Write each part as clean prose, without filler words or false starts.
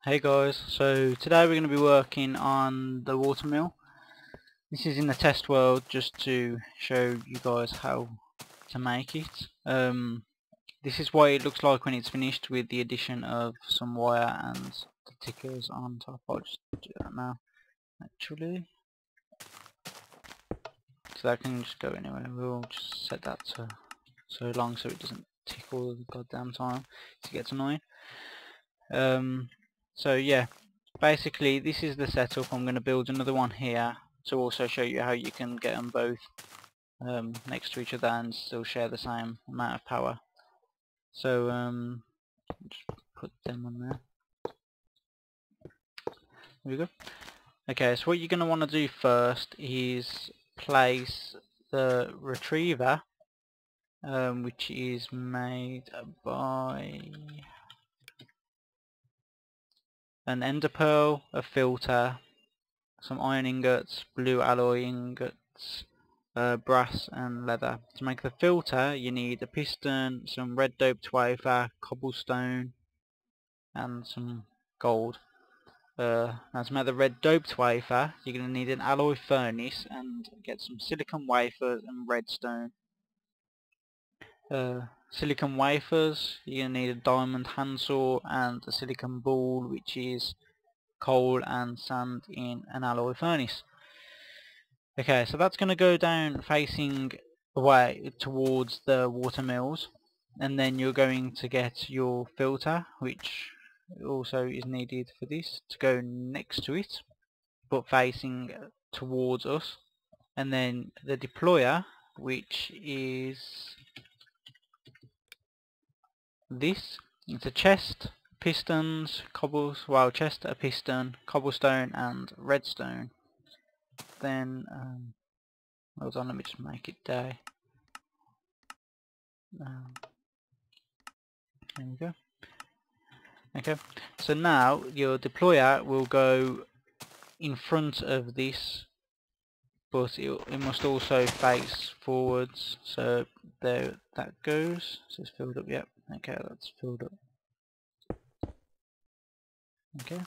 Hey guys, so today we're going to be working on the water mill. This is in the test world just to show you guys how to make it. This is what it looks like when it's finished with the addition of some wire and the tickers on top. I'll just do that now actually. So that can just go anywhere. We'll just set that to so long so it doesn't tick all the goddamn time. It gets annoying. So yeah, basically this is the setup. I'm going to build another one here to also show you how you can get them both next to each other and still share the same amount of power. So just put them on there. There we go. Okay, so what you're going to want to do first is place the retriever, which is made by an ender pearl, a filter, some iron ingots, blue alloy ingots, brass and leather. To make the filter you need a piston, some red doped wafer, cobblestone and some gold. Now to make the red doped wafer you're going to need an alloy furnace and get some silicon wafers and redstone. Silicon wafers, you're going to need a diamond handsaw and a silicon ball, which is coal and sand in an alloy furnace. Okay, so that's going to go down facing away towards the water mills, and then you're going to get your filter, which also is needed for this, to go next to it but facing towards us, and then the deployer, which is this. It's a chest, pistons, chest, a piston, cobblestone and redstone. Then hold on, let me just make it day. There we go. Okay, so now your deployer will go in front of this, but it must also face forwards. So there that goes. So it's filled up. Yep. Okay, that's filled up. Okay.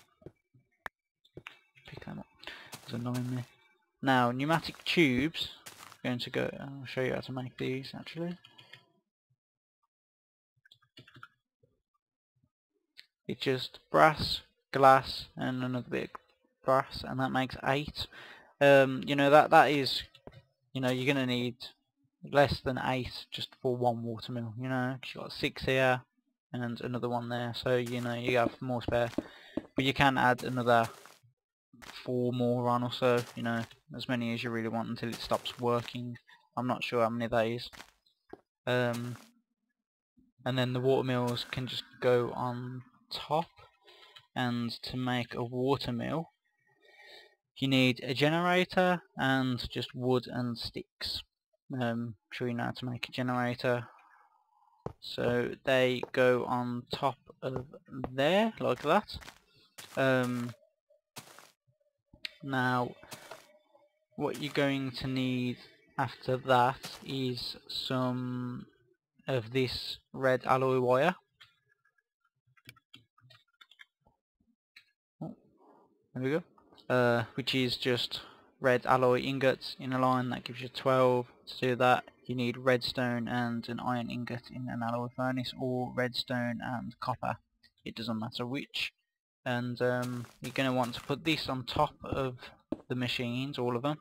Pick them up. It's annoying me. Now pneumatic tubes. I'm going to go. I'll show you how to make these actually. It's just brass, glass, and another bit of brass, and that makes 8. You know that is, you know, you're gonna need less than 8 just for one watermill. You know, 'cause you've got 6 here and another one there, so you know you have more spare. But you can add another 4 more on, or so. You know, as many as you really want until it stops working. I'm not sure how many that is. And then the watermills can just go on top. And to make a watermill you need a generator and just wood and sticks. Sure you know how to make a generator. So they go on top of there like that. Now what you're going to need after that is some of this red alloy wire. Oh, there we go. Which is just red alloy ingots in a line. That gives you 12. To do that you need redstone and an iron ingot in an alloy furnace, or redstone and copper, it doesn't matter which. And you're going to want to put this on top of the machines, all of them,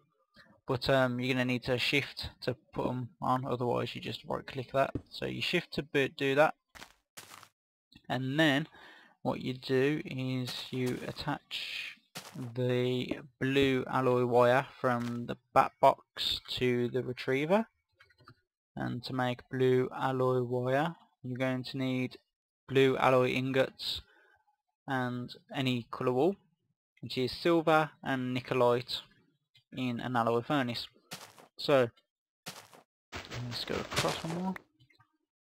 but you're going to need to shift to put them on, otherwise you just right click that. So you shift to do that, and then what you do is you attach the blue alloy wire from the back box to the retriever. And to make blue alloy wire you're going to need blue alloy ingots and any colour wool, which is silver and nickelite in an alloy furnace. So let's go across one more.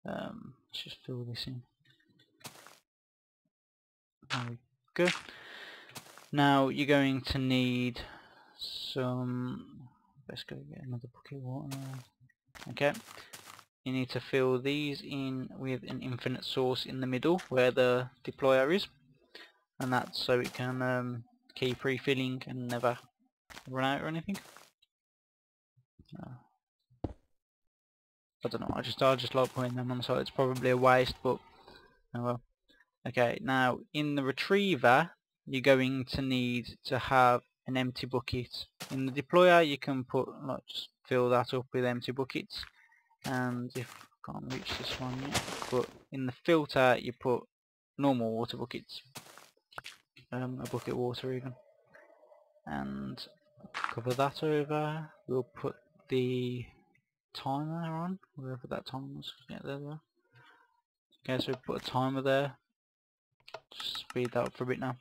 Let's just fill this in. There we go. Now you're going to need some, let's go get another bucket of water. Okay, you need to fill these in with an infinite source in the middle where the deployer is. and that's so it can keep refilling and never run out or anything. I don't know, I just like putting them on the side. It's probably a waste, but oh well. Okay, now in the retriever you're going to need to have an empty bucket. In the deployer you can put, like, just fill that up with empty buckets, and if I can't reach this one yet, but in the filter you put normal water buckets, a bucket of water even, and cover that over. We'll put the timer on, wherever that timer was. Yeah, there. Okay, so we put a timer there. Just speed that up for a bit now.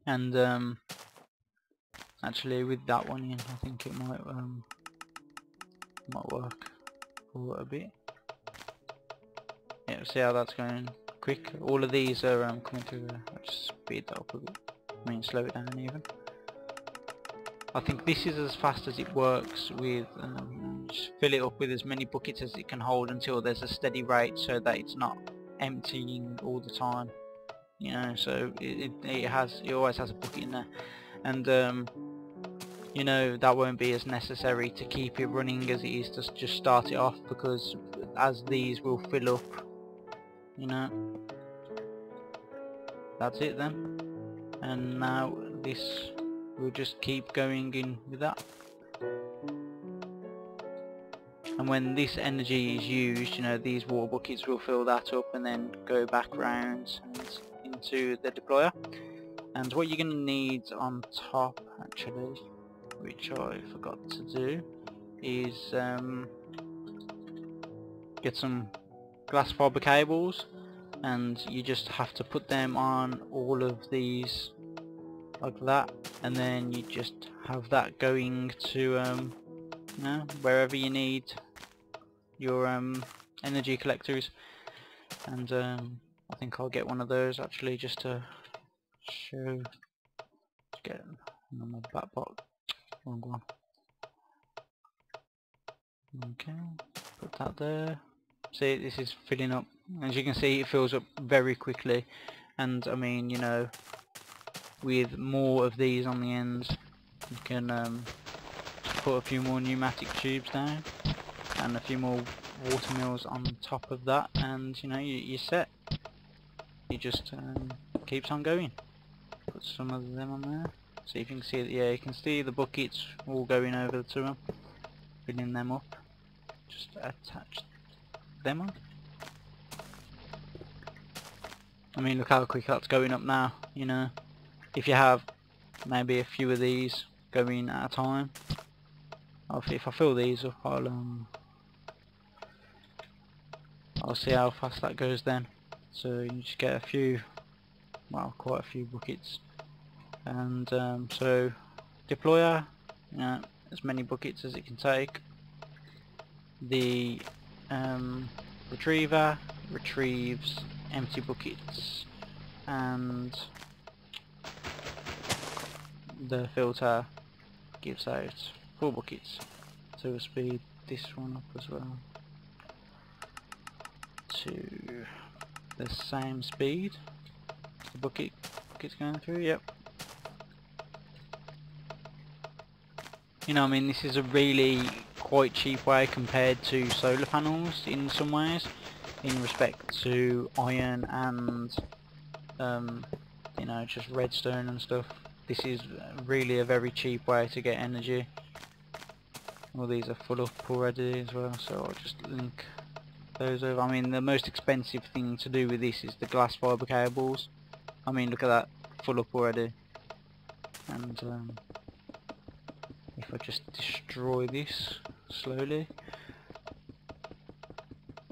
And actually with that one in, I think it might work for a bit. Yeah, see how that's going quick. All of these are coming through. I'll just speed that up a bit. I mean, slow it down even. I think this is as fast as it works with, just fill it up with as many buckets as it can hold until there's a steady rate, so that it's not emptying all the time. You know, so it always has a bucket in there, and you know, that won't be as necessary to keep it running as it is to just start it off, because as these will fill up, you know. That's it then, and now this will just keep going in with that. And when this energy is used, you know, these water buckets will fill that up and then go back round and into the deployer. And what you're going to need on top, actually, which I forgot to do, is get some glass fibre cables, and you just have to put them on all of these like that, and then you just have that going to you know, wherever you need your energy collectors. And I think I'll get one of those actually, just to show. Get on my back box. Wrong one. Okay, put that there. See, this is filling up. As you can see, it fills up very quickly, and I mean, you know, with more of these on the ends, you can put a few more pneumatic tubes down and a few more water mills on top of that, and you know, you're set. You just keeps on going. Put some of them on there. See if you can see it. Yeah, you can see the buckets all going over to them, filling them up. Just attach them on. I mean, look how quick that's going up now, you know. If you have maybe a few of these going at a time, if I fill these up, I'll see how fast that goes then. So you just get a few, well, quite a few buckets. And so deployer, you know, as many buckets as it can take. The retriever retrieves empty buckets, and the filter gives out full buckets. So we'll speed this one up as well to the same speed the bucket's going through. Yep. You know, I mean, this is a really quite cheap way compared to solar panels in some ways, in respect to iron and you know, just redstone and stuff. This is really a very cheap way to get energy. All these are full up already as well, so I'll just link those over. I mean, the most expensive thing to do with this is the glass fibre cables. I mean, look at that, full up already. And if I just destroy this slowly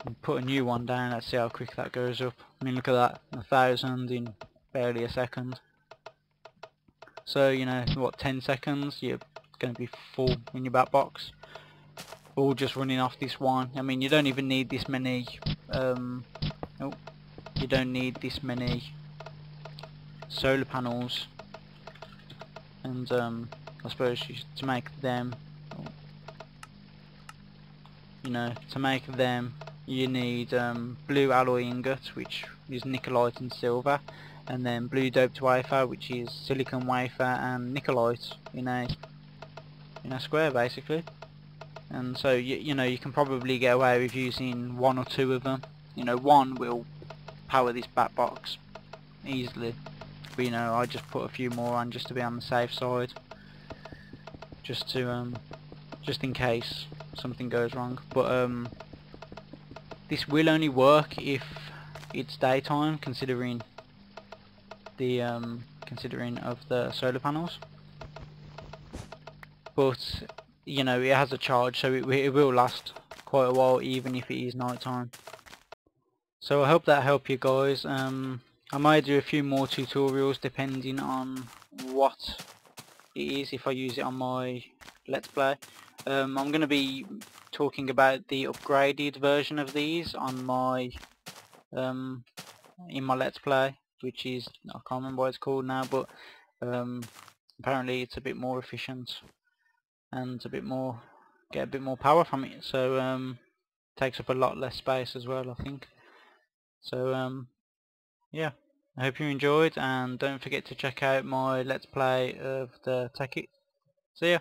and put a new one down, let's see how quick that goes up. I mean, look at that, 1,000 in barely a second. So, you know, what, 10 seconds, you're going to be full in your back box, all just running off this one. I mean, you don't even need this many, you don't need this many solar panels, and I suppose to make them, you know, to make them you need blue alloy ingot, which is nickelite and silver, and then blue doped wafer, which is silicon wafer and nickelite in a square basically. And so you know, you can probably get away with using one or two of them. You know, one will power this back box easily, but you know, I just put a few more on just to be on the safe side, just to just in case something goes wrong. But this will only work if it's daytime, considering of the solar panels. But you know, it has a charge, so it will last quite a while even if it is night time. So I hope that helped you guys. I might do a few more tutorials depending on what it is, if I use it on my Let's Play. I'm going to be talking about the upgraded version of these on my in my Let's Play, which is, I can't remember what it's called now, but apparently it's a bit more efficient and get a bit more power from it, so takes up a lot less space as well, I think. So yeah, I hope you enjoyed, and don't forget to check out my Let's Play of the Tekkit. See ya!